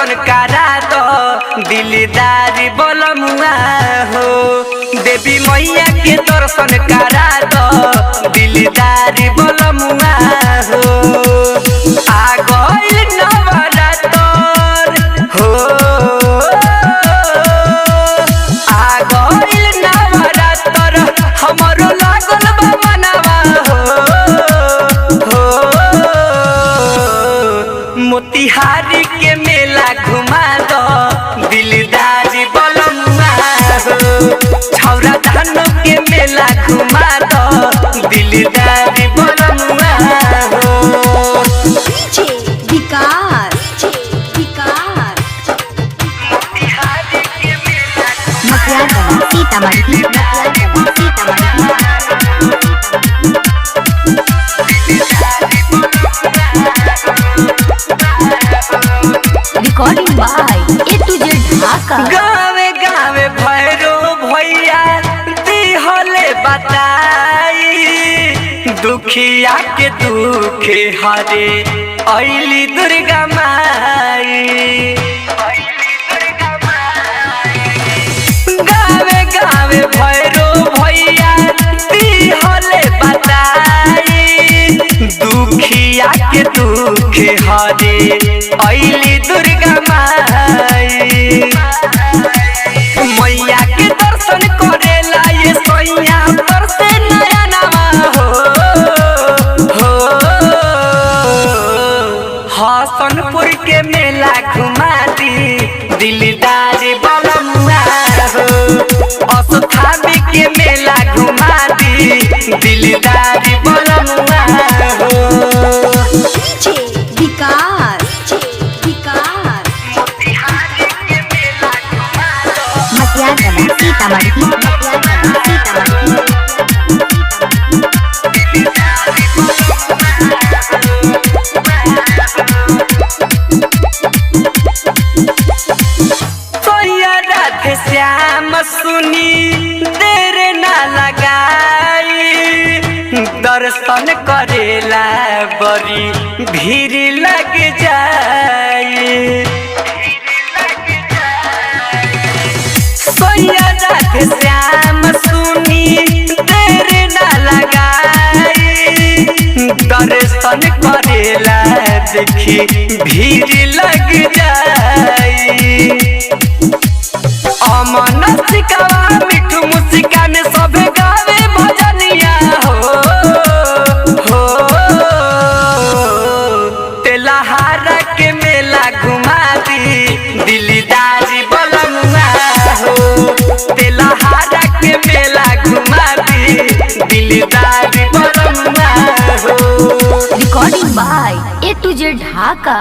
दर्शन करा दो दिलदारी बोलमुआ हो। देवी मैया के दर्शन करा दो दिलदारी बोलमुआ हो। आ गइल नवरात्र हो, आ गइल नवरात्र हमरो लागल बा मनवा हो। मोतिहारी के मेला घुमा दो दिलदारी बोलमुआ हो। छौरा धानो के मेला घुमा दो दिलदारी बोलमुआ हो। मोतिहारी के मेला Sitamarhi recording by A to Z Dhaka. गावे गावे भैरो भैया दिहले बताई दुखिया के दुखे हरे अइली दुर्गा माई। गावे गावे भैरो भैया दिहले बताई दुखिया के दुखे हरे अइली दुर्गा माई। मैया के दर्शन करेला ये सैया तरसे नया नवा हो। हसनपुर के मेला घुमा दी दिलदारी बोलमुआ हो। अस्थानी के मेला घुमा दी दिलदारी बोलमुआ हो। श्याम सुनी देर ना लगाई दर्शन करेला बड़ी भीड़ लग जाई। श्याम सुनी देर ना लगाई दर्शन करेला देखी भीड़ लग जाई। अमन सिकावा मिठू मुस्कान सब गावे भजनिया हो। तेलहारा के मेला घुमा दी दिलदारी बोलमुआ हो। तेलहारा के मेला घुमा दी दिलदारी बोलमुआ हो। Recording by A to Z Dhaka.